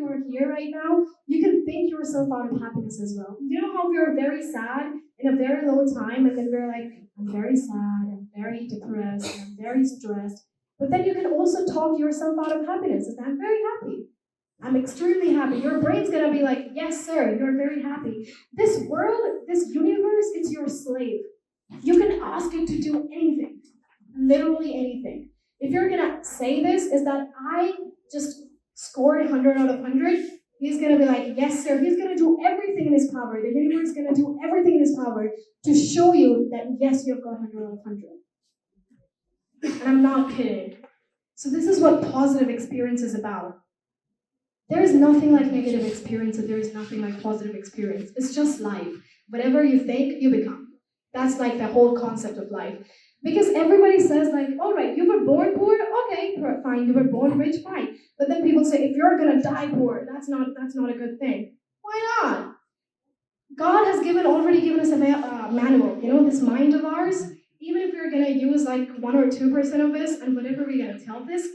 you're here right now, you can think yourself out of happiness as well. You know how we are very sad in a very low time, and then we're like, I'm very sad, I'm very depressed, I'm very stressed. But then you can also talk yourself out of happiness. And I'm very happy. I'm extremely happy. Your brain's gonna be like, yes, sir, you're very happy. This world, this universe, it's your slave. You can ask it to do anything, literally anything. If you're gonna say this, is that I just scored 100 out of 100, he's gonna be like, yes, sir. He's gonna do everything in his power. The universe is gonna do everything in his power to show you that, yes, you've got 100 out of 100. And I'm not kidding. So this is what positive experience is about. There is nothing like negative experience, and there is nothing like positive experience. It's just life. Whatever you think, you become. That's like the whole concept of life. Because everybody says like, all right, you were born poor, okay, fine. You were born rich, fine. But then people say, if you're gonna die poor, that's not a good thing. Why not? God has already given us a manual. You know, this mind of ours. Even if we're gonna use like 1 or 2% of this, and whatever we're gonna tell this,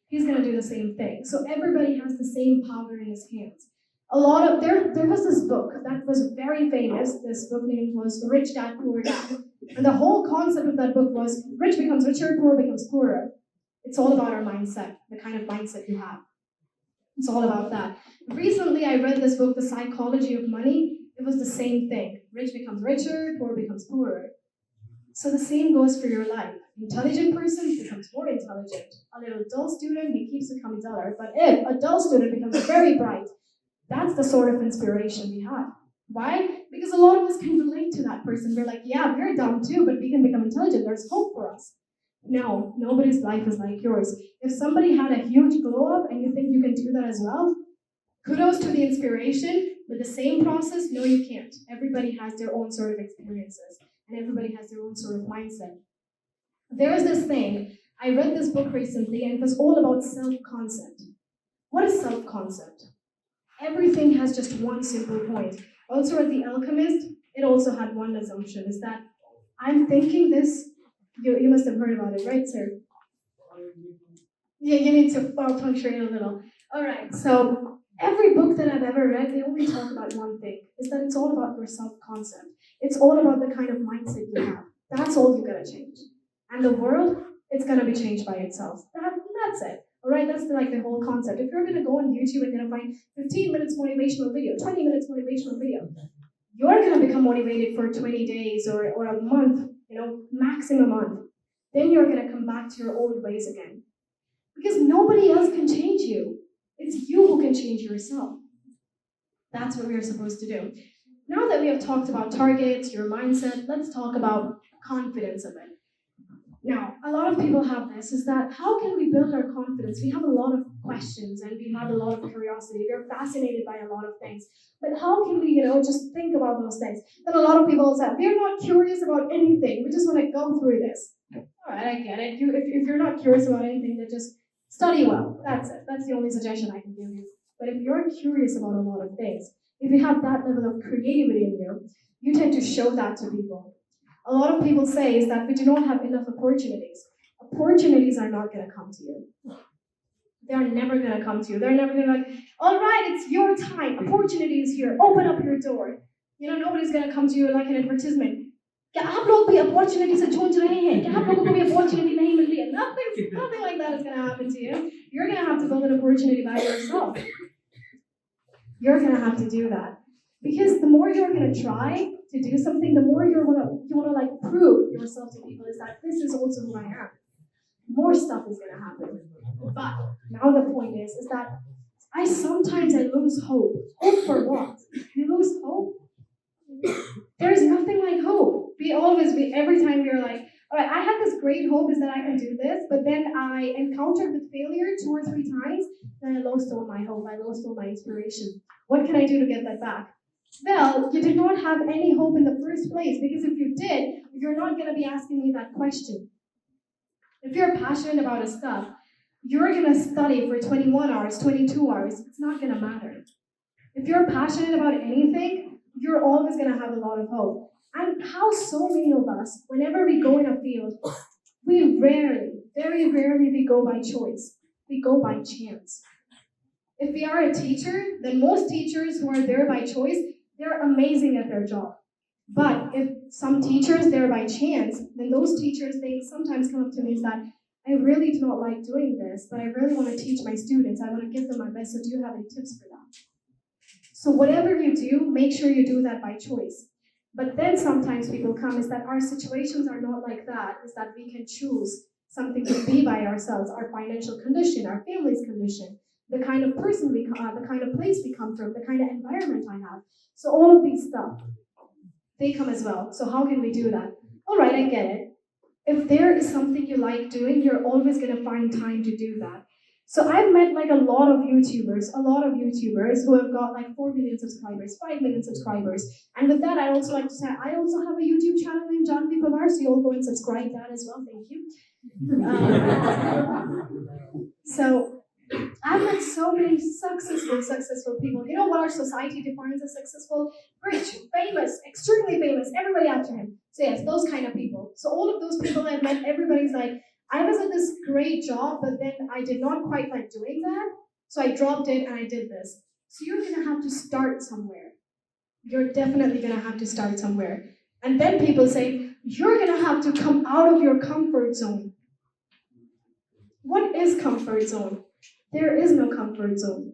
he's gonna do the same thing. So everybody has the same power in his hands. There was this book that was very famous. This book name was Rich Dad Poor Dad. And the whole concept of that book was rich becomes richer, poor becomes poorer. It's all about our mindset, the kind of mindset you have. It's all about that. Recently, I read this book, The Psychology of Money. It was the same thing. Rich becomes richer, poor becomes poorer. So the same goes for your life. Intelligent person becomes more intelligent. A little dull student, he keeps becoming duller. But if a dull student becomes very bright, that's the sort of inspiration we have. Why? Because a lot of us can relate to that person. We're like, yeah, we're dumb too, but we can become intelligent. There's hope for us. No, nobody's life is like yours. If somebody had a huge glow up and you think you can do that as well, kudos to the inspiration. With the same process, no, you can't. Everybody has their own sort of experiences, and everybody has their own sort of mindset. There is this thing, I read this book recently, and it was all about self-concept. What is self-concept? Everything has just one simple point. Also at The Alchemist, it also had one assumption, is that I'm thinking this, you must have heard about it, right, sir? Yeah, you need to punctuate a little. All right, so every book that I've ever read, they only talk about one thing, is that it's all about your self-concept. It's all about the kind of mindset you have. That's all you gotta change. And the world, it's gonna be changed by itself. That's it. All right, that's like the whole concept. If you're gonna go on YouTube and gonna find 15 minutes motivational video, 20 minutes motivational video, you're gonna become motivated for 20 days or a month, maximum a month. Then you're gonna come back to your old ways again. Because nobody else can change you. It's you who can change yourself. That's what we are supposed to do. Now that we have talked about targets, your mindset, let's talk about confidence of it. Now, a lot of people have this, is that how can we build our confidence? We have a lot of questions and we have a lot of curiosity. We're fascinated by a lot of things. But how can we, just think about those things? Then a lot of people say, we're not curious about anything. We just want to go through this. All right, I get it. If you're not curious about anything, then just study well. That's it. That's the only suggestion I can give you. But if you're curious about a lot of things, if you have that level of creativity in you, you tend to show that to people. A lot of people say is that we do not have enough opportunities. Opportunities are not going to come to you. They're never going to come to you. They're never going to be like, all right, it's your time. Opportunity is here. Open up your door. Nobody's going to come to you like an advertisement. क्या आप लोग भी opportunity से जूझ रहे हैं? क्या आप लोगों को भी opportunity नहीं मिल रही है? Nothing like that is going to happen to you. You're going to have to build an opportunity by yourself. You're going to have to do that. Because the more you're going to try to do something, the more you want to like prove yourself to people is that this is also who I am. More stuff is going to happen. But now the point is that sometimes I lose hope. Hope for what? You lose hope? There is nothing like hope. Every time you're like, all right, I have this great hope is that I can do this, but then I encountered with failure 2 or 3 times, then I lost all my hope, I lost all my inspiration. What can I do to get that back? Well, you did not have any hope in the first place, because if you did, you're not going to be asking me that question. If you're passionate about a stuff, you're going to study for 21 hours, 22 hours. It's not going to matter. If you're passionate about anything, you're always going to have a lot of hope. And how so many of us, whenever we go in a field, we rarely, very rarely, we go by choice. We go by chance. If we are a teacher, then most teachers who are there by choice, they're amazing at their job. But if some teachers there by chance, then those teachers, they sometimes come up to me and say, I really do not like doing this, but I really want to teach my students. I want to give them my best. So do you have any tips for that? So whatever you do, make sure you do that by choice. But then sometimes people come is that our situations are not like that, is that we can choose something to be by ourselves, our financial condition, our family's condition, the kind of person we are, the kind of place we come from, the kind of environment I have. So all of these stuff, they come as well. So how can we do that? All right, I get it. If there is something you like doing, you're always going to find time to do that. So I've met like a lot of YouTubers who have got like 4 million subscribers, 5 million subscribers. And with that, I also like to say, I also have a YouTube channel named Janhavi Panwar, so you'll go and subscribe that as well. Thank you. So I've met so many successful people. You know what our society defines as successful? Rich, famous, extremely famous, everybody after him. So yes, those kind of people. So all of those people I've met, everybody's like, I was at this great job, but then I did not quite like doing that. So I dropped it and I did this. So you're gonna have to start somewhere. You're definitely gonna have to start somewhere. And then people say, you're gonna have to come out of your comfort zone. What is comfort zone? There is no comfort zone.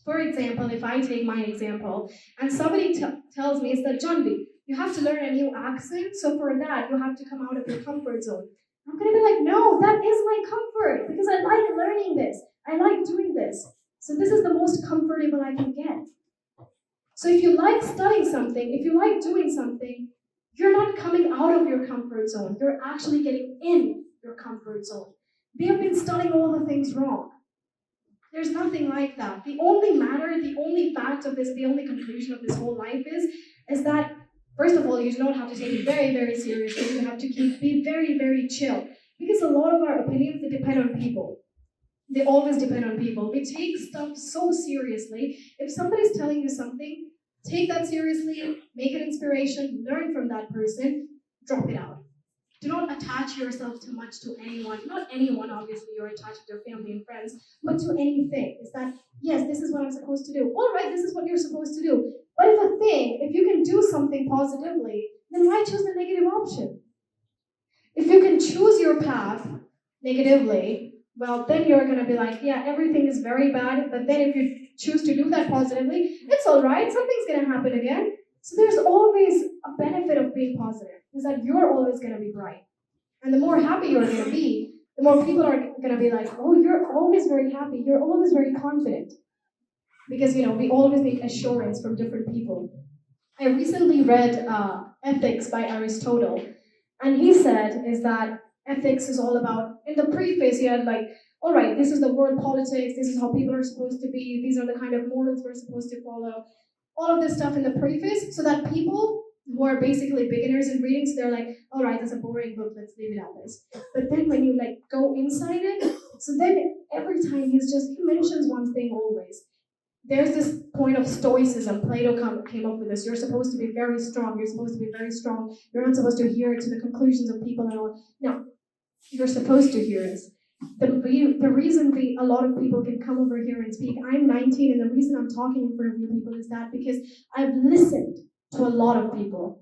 For example, if I take my example, and somebody tells me, it's that Janhavi, you have to learn a new accent, so for that, you have to come out of your comfort zone. I'm going to be like, no, that is my comfort, because I like learning this. I like doing this. So this is the most comfortable I can get. So if you like studying something, if you like doing something, you're not coming out of your comfort zone. You're actually getting in your comfort zone. We have been studying all the things wrong. There's nothing like that. The only matter, the only fact of this, the only conclusion of this whole life is that, first of all, you do not have to take it very, very seriously. You have to be very, very chill. Because a lot of our opinions, they depend on people. They always depend on people. We take stuff so seriously. If somebody's telling you something, take that seriously, make an inspiration, learn from that person, drop it out. Do not attach yourself too much to anyone. Not anyone, obviously, you're attached to your family and friends, but to anything. Is that, yes, this is what I'm supposed to do. All right, this is what you're supposed to do. But if you can do something positively, then why choose the negative option? If you can choose your path negatively, well, then you're going to be like, yeah, everything is very bad, but then if you choose to do that positively, it's all right, something's going to happen again. So there's always a benefit of being positive, is that you're always going to be bright. And the more happy you're going to be, the more people are going to be like, oh, you're always very happy, you're always very confident. Because, we always need assurance from different people. I recently read Ethics by Aristotle, and he said is that ethics is all about, in the preface he had like, all right, this is the world politics, this is how people are supposed to be, these are the kind of morals we're supposed to follow. All of this stuff in the preface, so that people who are basically beginners in reading, so they're like, all right, that's a boring book, let's leave it at this. But then when you go inside it, so then every time he mentions one thing always. There's this point of stoicism. Plato came up with this. You're supposed to be very strong. You're supposed to be very strong. You're not supposed to adhere to the conclusions of people and all. No, you're supposed to hear this. The reason a lot of people can come over here and speak, I'm 19, and the reason I'm talking in front of you people is that because I've listened to a lot of people.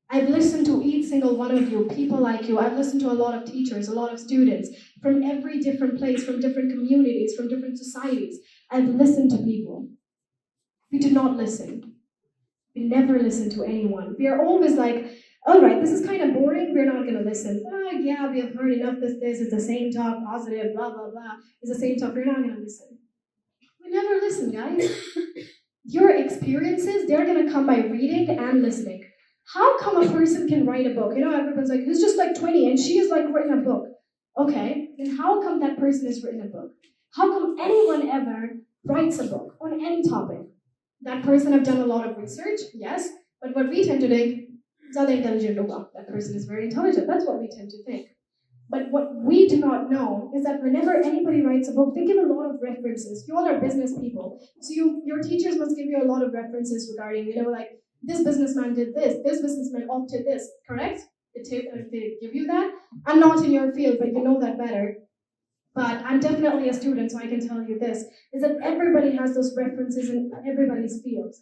I've listened to each single one of you, people like you. I've listened to a lot of teachers, a lot of students from every different place, from different communities, from different societies. I've listened to people. We do not listen. We never listen to anyone. We are always like, all right, this is kind of boring, we're not going to listen. Oh, yeah, we have heard enough this, it's the same talk, positive, blah, blah, blah. It's the same talk, we're not going to listen. We never listen, guys. Your experiences, they're going to come by reading and listening. How come a person can write a book? Everyone's like, he's just 20 and she has written a book. Okay, then how come that person has written a book? How come anyone ever writes a book on any topic? That person have done a lot of research, yes, but what we tend to think, that person is very intelligent. That's what we tend to think. But what we do not know is that whenever anybody writes a book, they give a lot of references. You all are business people. So your teachers must give you a lot of references regarding, this businessman did this businessman opted this, correct? They give you that. I'm not in your field, but you know that better. but I'm definitely a student, so I can tell you this, is that everybody has those references in everybody's field.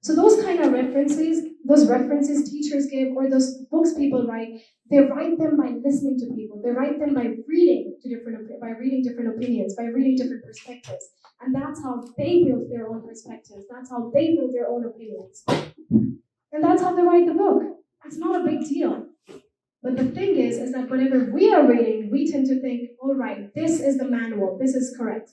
So those kind of references teachers give, or those books people write, they write them by listening to people. They write them by reading different opinions, by reading different perspectives. And that's how they build their own perspectives. That's how they build their own opinions. And that's how they write the book. It's not a big deal. But the thing is that whenever we are reading, we tend to think, all right, this is the manual, this is correct.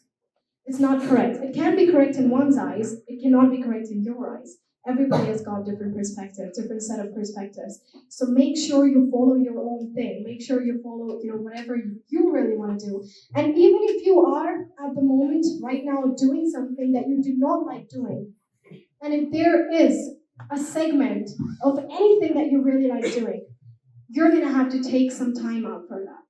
It's not correct. It can be correct in one's eyes, it cannot be correct in your eyes. Everybody has got different perspectives, different set of perspectives. So make sure you follow your own thing. Make sure you follow, whatever you really want to do. And even if you are at the moment right now doing something that you do not like doing, and if there is a segment of anything that you really like doing, you're gonna have to take some time out for that.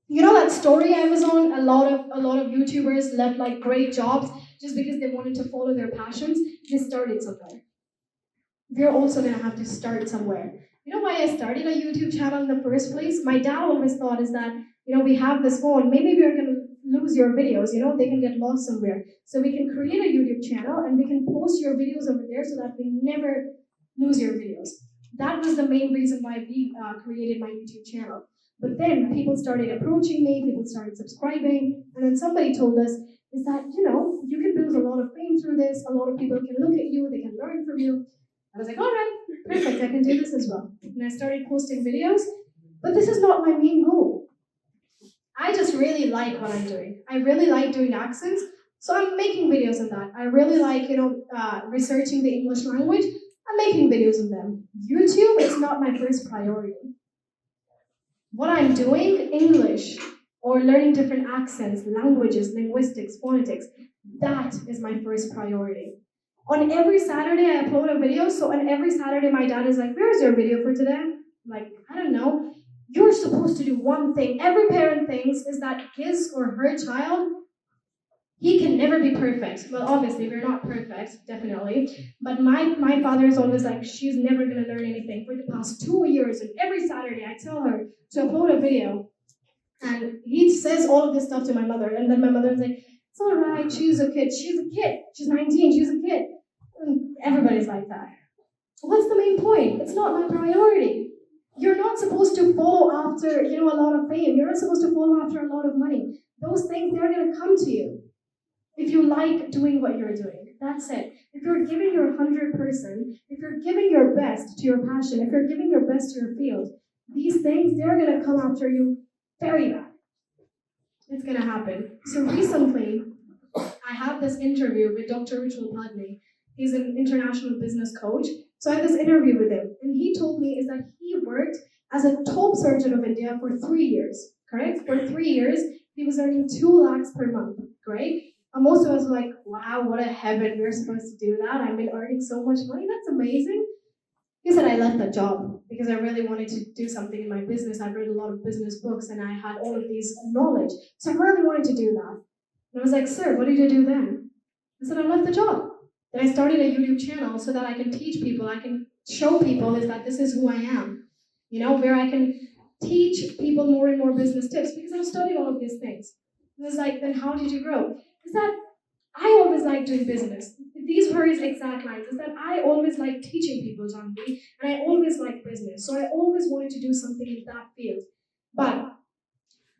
You know that story I was on? A lot of YouTubers left like great jobs just because they wanted to follow their passions. They started somewhere. We're also gonna have to start somewhere. You know why I started a YouTube channel in the first place? My dad always thought is that, we have this phone, maybe we're gonna lose your videos, they can get lost somewhere. So we can create a YouTube channel and we can post your videos over there so that we never lose your videos. That was the main reason why we created my YouTube channel. But then people started approaching me, people started subscribing, and then somebody told us is that, you can build a lot of fame through this, a lot of people can look at you, they can learn from you. I was like, all right, perfect, I can do this as well. And I started posting videos, but this is not my main goal. I just really like what I'm doing. I really like doing accents, so I'm making videos on that. I really like, researching the English language. I'm making videos of them. YouTube is not my first priority. What I'm doing, English, or learning different accents, languages, linguistics, phonetics, that is my first priority. On every Saturday, I upload a video, so on every Saturday, my dad is like, where's your video for today? I'm like, I don't know. You're supposed to do one thing. Every parent thinks is that his or her child, he can never be perfect. Well, obviously, we're not perfect, definitely. But my father is always like, she's never going to learn anything. For the past 2 years, and every Saturday, I tell her to upload a video. And he says all of this stuff to my mother. And then my mother is like, it's all right, she's a kid. She's a kid. She's 19, she's a kid. And everybody's like that. What's the main point? It's not my priority. You're not supposed to follow after, a lot of fame. You're not supposed to follow after a lot of money. Those things, they're going to come to you. If you like doing what you're doing, that's it. If you're giving your 100%, if you're giving your best to your passion, if you're giving your best to your field, these things, they're going to come after you very bad. It's going to happen. So recently, I had this interview with Dr. Ritual Padney. He's an international business coach. So I had this interview with him, and he told me is that he worked as a top surgeon of India for 3 years, correct? For 3 years, he was earning 2 lakhs per month, great? And most of us were like, wow, what a heaven, we're supposed to do that. I've been earning so much money, that's amazing. He said, I left that job because I really wanted to do something in my business. I've read a lot of business books and I had all of these knowledge. So I really wanted to do that. And I was like, sir, what did you do then? I said, I left the job. Then I started a YouTube channel so that I can teach people, I can show people is that this is who I am. Where I can teach people more and more business tips because I've studied all of these things. It was like, then how did you grow? Is that I always like doing business. These were his exact lines, is that I always like teaching people, Janhavi, and I always like business. So I always wanted to do something in that field. But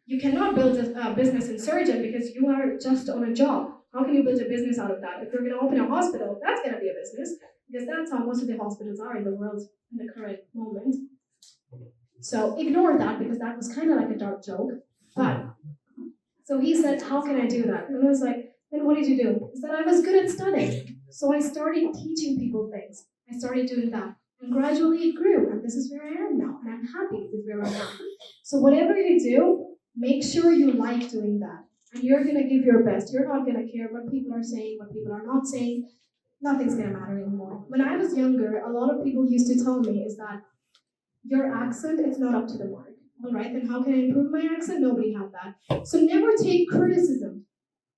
you cannot build a business in surgeon because you are just on a job. How can you build a business out of that? If you're going to open a hospital, that's going to be a business because that's how most of the hospitals are in the world in the current moment. So ignore that because that was kind of like a dark joke. But so he said, how can I do that? And I was like, then what did you do? Is that I was good at studying. So I started teaching people things. I started doing that. And gradually it grew. And this is where I am now. And I'm happy with where I am. So whatever you do, make sure you like doing that. And you're going to give your best. You're not going to care what people are saying, what people are not saying. Nothing's going to matter anymore. When I was younger, a lot of people used to tell me is that your accent is not up to the mark. All right, then how can I improve my accent? Nobody had that. So never take criticism.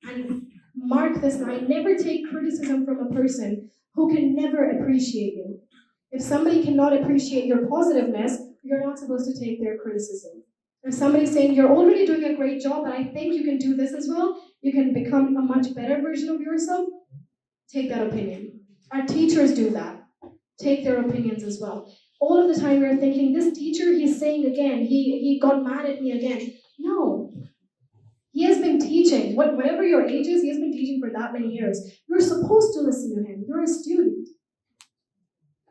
And mark this line, never take criticism from a person who can never appreciate you. If somebody cannot appreciate your positiveness, you're not supposed to take their criticism. If somebody's saying you're already doing a great job, but I think you can do this as well, you can become a much better version of yourself, take that opinion. Our teachers do that. Take their opinions as well. All of the time we're thinking, this teacher, he's saying again, he got mad at me again. No. He has been teaching, whatever your age is, he has been teaching for that many years. You're supposed to listen to him. You're a student.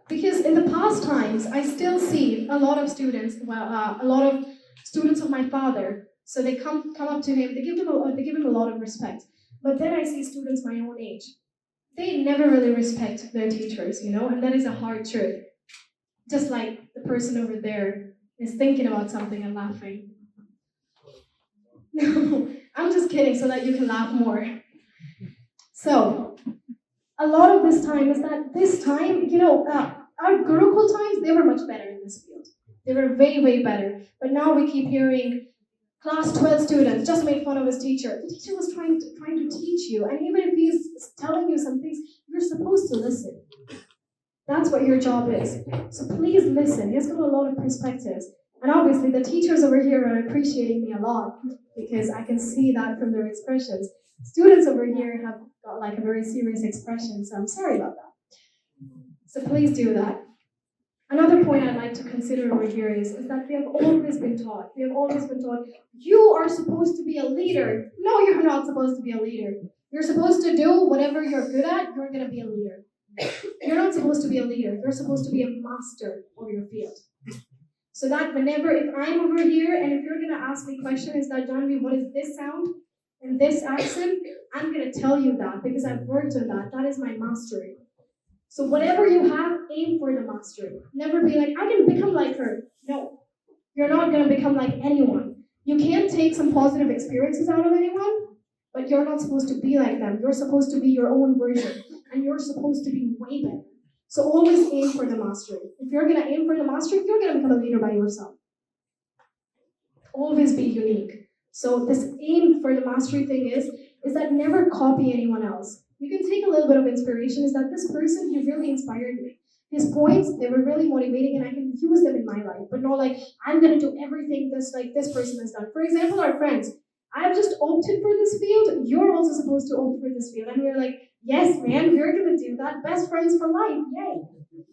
Because in the past times, I still see a lot of students, a lot of students of my father. So they come up to him, they give him a lot of respect. But then I see students my own age. They never really respect their teachers, and that is a hard truth. Just like the person over there is thinking about something and laughing. No, I'm just kidding so that you can laugh more. So, a lot of this time is that this time, our Gurukul times, they were much better in this field. They were way, way better. But now we keep hearing class 12 students just made fun of his teacher. The teacher was trying to teach you, and even if he's telling you some things, you're supposed to listen. That's what your job is. So please listen. He's got a lot of perspectives. And obviously the teachers over here are appreciating me a lot because I can see that from their expressions. Students over here have got like a very serious expression, so I'm sorry about that. So please do that. Another point I'd like to consider over here is that we have always been taught, you are supposed to be a leader. No, you're not supposed to be a leader. You're supposed to do whatever you're good at, you're going to be a leader. You're not supposed to be a leader. You're supposed to be a master of your field. So that if I'm over here and if you're going to ask me questions, that Janhavi, what is this sound and this accent, I'm going to tell you that because I've worked on that. That is my mastery. So whatever you have, aim for the mastery. Never be like, I can become like her. No, you're not going to become like anyone. You can take some positive experiences out of anyone, but you're not supposed to be like them. You're supposed to be your own version, and you're supposed to be way better. So always aim for the mastery. If you're going to aim for the mastery, you're going to become a leader by yourself. Always be unique. So this aim for the mastery thing is that never copy anyone else. You can take a little bit of inspiration, is that this person, he really inspired me. His points, they were really motivating and I can use them in my life, but not like, I'm going to do everything this person has done. For example, our friends, I've just opted for this field, you're also supposed to opt for this field. And we're like, yes, man, we're going to do that. Best friends for life, yay.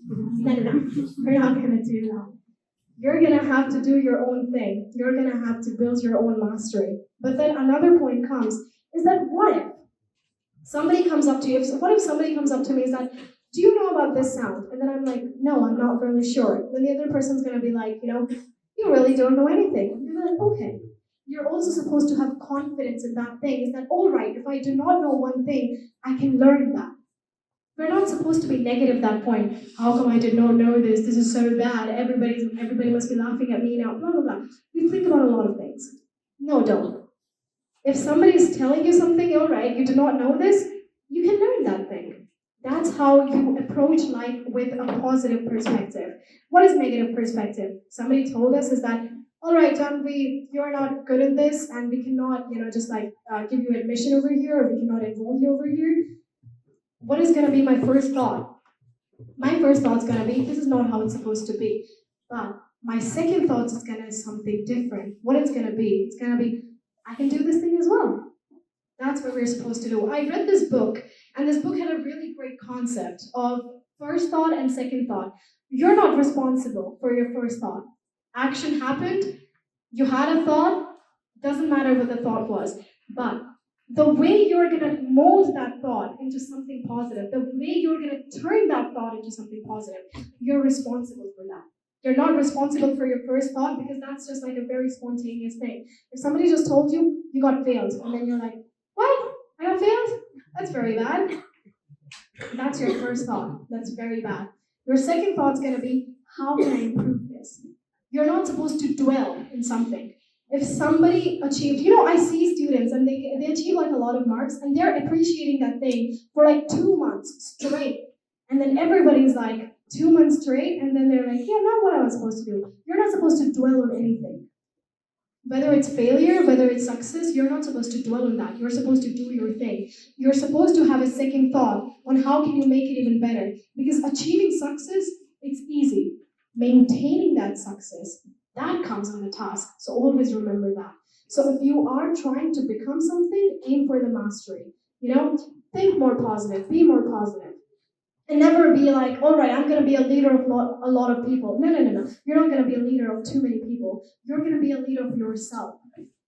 No, we're not going to do that. You're going to have to do your own thing. You're going to have to build your own mastery. But then another point comes, is that what if somebody comes up to you, what if somebody comes up to me and says, do you know about this sound? And then I'm like, no, I'm not really sure. Then the other person's going to be like, you really don't know anything. And you're like, okay. You're also supposed to have confidence in that thing. Is that all right? If I do not know one thing, I can learn that. We're not supposed to be negative at that point. How come I did not know this? This is so bad. Everybody must be laughing at me now. Blah, blah, blah. We think about a lot of things. No, don't. If somebody is telling you something, all right, you do not know this, you can learn that thing. That's how you approach life with a positive perspective. What is negative perspective? Somebody told us is that, all right, Janhavi, you're not good in this, and we cannot, just give you admission over here, or we cannot enroll you over here. What is going to be my first thought? My first thought is going to be, this is not how it's supposed to be. But my second thought is going to be something different. What it's going to be? It's going to be, I can do this thing as well. That's what we're supposed to do. I read this book, and this book had a really great concept of first thought and second thought. You're not responsible for your first thought. Action happened, you had a thought, doesn't matter what the thought was, but the way you're going to mold that thought into something positive, the way you're going to turn that thought into something positive, you're responsible for that. You're not responsible for your first thought because that's just like a very spontaneous thing. If somebody just told you, you got failed, and then you're like, what? I got failed? That's very bad. That's your first thought. That's very bad. Your second thought's going to be, how can I improve this? You're not supposed to dwell in something. If somebody achieved, I see students and they achieve like a lot of marks and they're appreciating that thing for like 2 months straight. And then everybody's like, 2 months straight, and then they're like, yeah, not what I was supposed to do. You're not supposed to dwell on anything. Whether it's failure, whether it's success, you're not supposed to dwell on that. You're supposed to do your thing. You're supposed to have a second thought on how can you make it even better. Because achieving success, it's easy. Maintaining that success, That comes on the task. So always remember that. So if you are trying to become something, aim for the mastery. Think more positive, be more positive. And never be like, all right, I'm going to be a leader of a lot of people. No, no, no, no. You're not going to be a leader of too many people. You're going to be a leader of yourself.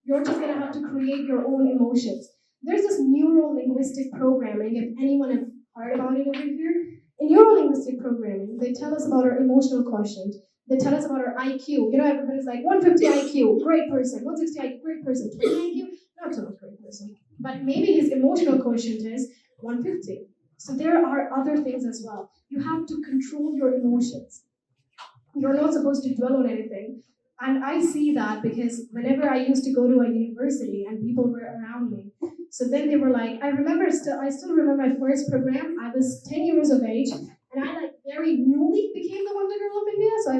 You're just going to have to create your own emotions. There's this neuro-linguistic programming, if anyone has heard about it over here. In neuro-linguistic programming, they tell us about our emotional quotient. They tell us about our IQ. Everybody's like, 150 IQ, great person. 160 IQ, great person. 20 IQ, not so much great person. But maybe his emotional quotient is 150. So there are other things as well. You have to control your emotions. You're not supposed to dwell on anything. And I see that because whenever I used to go to a university and people were around me, so then they were like, I still remember my first program. I was 10 years of age, and I very newly became the Wonder Girl of India. So I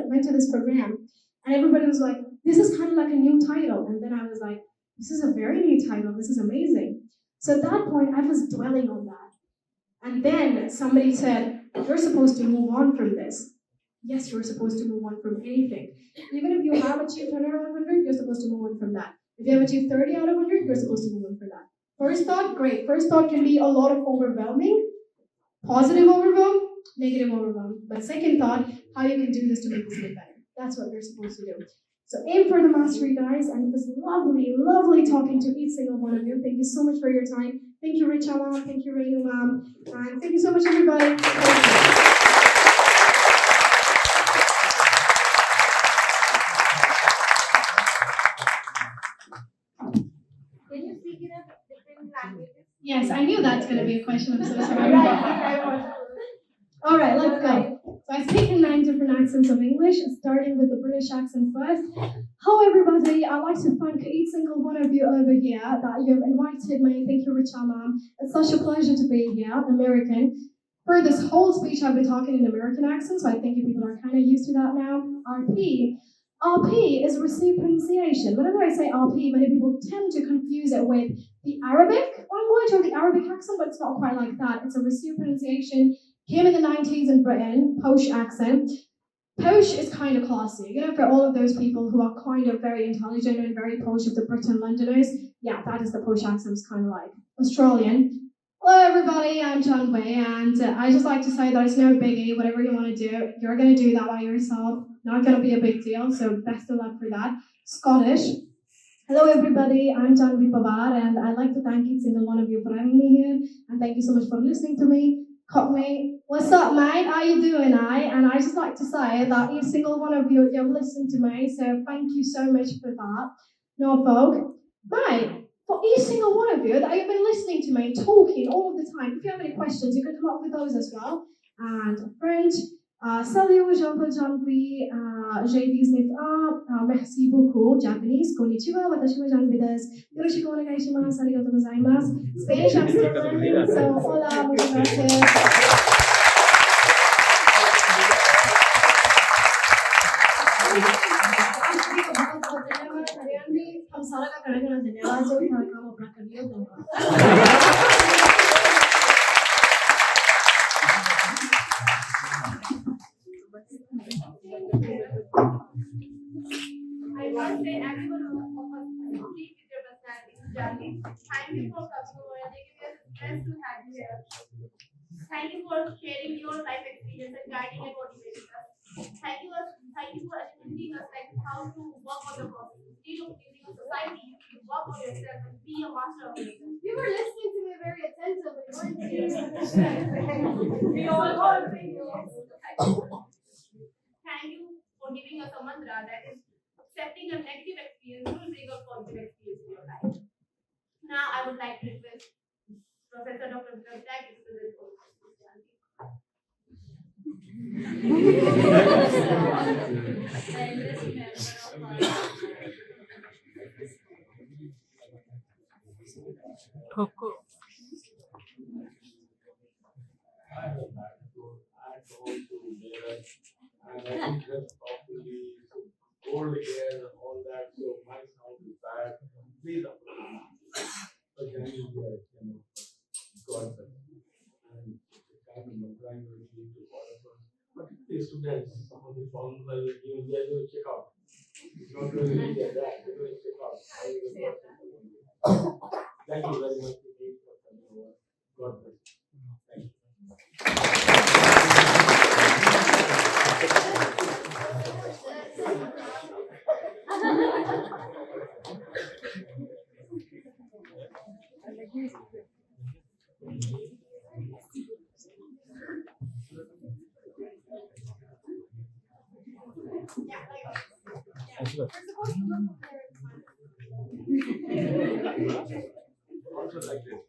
went to this program, and everybody was like, this is kind of like a new title. And then I was like, this is a very new title. This is amazing. So at that point, I was dwelling on that. And then somebody said, you're supposed to move on from this. Yes, you're supposed to move on from anything. Even if you have achieved 100 out of 100, you're supposed to move on from that. If you have achieved 30 out of 100, you're supposed to move on from that. First thought, great. First thought can be a lot of overwhelming, positive overwhelm, negative overwhelm. But second thought, how you can do this to make this get better. That's what we're supposed to do. So aim for the mastery, guys. And it was lovely, lovely talking to each single one of you. Thank you so much for your time. Thank you, Richa ma'am. Thank you, Reenu ma'am. And thank you so much, everybody. Can you speak in a different language? Yes, I knew that's going to be a question. I'm so sorry. All right, let's go. So I speak in 9 different accents of English, starting with the British accent first. Hello, everybody. I'd like to thank each single one of you over here that you've invited me. Thank you, Richa ma'am. It's such a pleasure to be here, American. For this whole speech, I've been talking in American accent, so I think you people are kind of used to that now. RP. RP is received pronunciation. Whenever I say RP, many people tend to confuse it with the Arabic language or the Arabic accent, but it's not quite like that. It's a received pronunciation. Came in the 90s in Britain, posh accent. Posh is kind of classy. For all of those people who are kind of very intelligent and very posh of the Britain Londoners, yeah, that is the posh accent, it's kind of like Australian. Hello everybody, I'm Janhavi, and I just like to say that it's no biggie, whatever you want to do, you're going to do that by yourself, not going to be a big deal, so best of luck for that. Scottish. Hello everybody, I'm Janhavi Panwar, and I'd like to thank each single one of you for having me here, and thank you so much for listening to me. Cockney, what's up, mate? How you doing, And I just like to say that each single one of you, you've listened to me, so thank you so much for that. Norfolk, mate, for each single one of you that you've been listening to me, talking all of the time, if you have any questions, you can come up with those as well. And French, salut, Jean-Paul Janhavi, j'ai 19 ans, merci beaucoup. Japanese, konnichiwa, watashi wa Janhavi desu. Yoroshiku onegaishimasu, arigatou gozaimasu. Spanish, I'm still learning, so hola, muchas gracias. हम सारा का करेंगे ना धन्यवाद जो भी हमारा काम अपना कर लिया धन्यवाद I must say, everyone of us complete with your personality journey. Thank you for coming over and taking us best to have you here. Thank you for sharing your life experience and guiding and motivating us. Thank you for educating us like how to work on the process instead of using a society to work on yourself and be a master of yourself. You were listening to me very attentively, weren't you? We all think yes. Thank you for giving us a mantra that is accepting a negative experience will bring a positive experience in your life. Now I would like to request Professor Dr. Tag to present all this. Coco. I have a background, I go to there, and I think just properly, so gold hair and all that, so my sound is bad. Please apologize. But then you get, God, and kind of applying really to all of us. But the students, some of the formulas, you will check out. Not really easy at that. Thank you very much indeed for coming over. God bless you. Thank you. Also like this.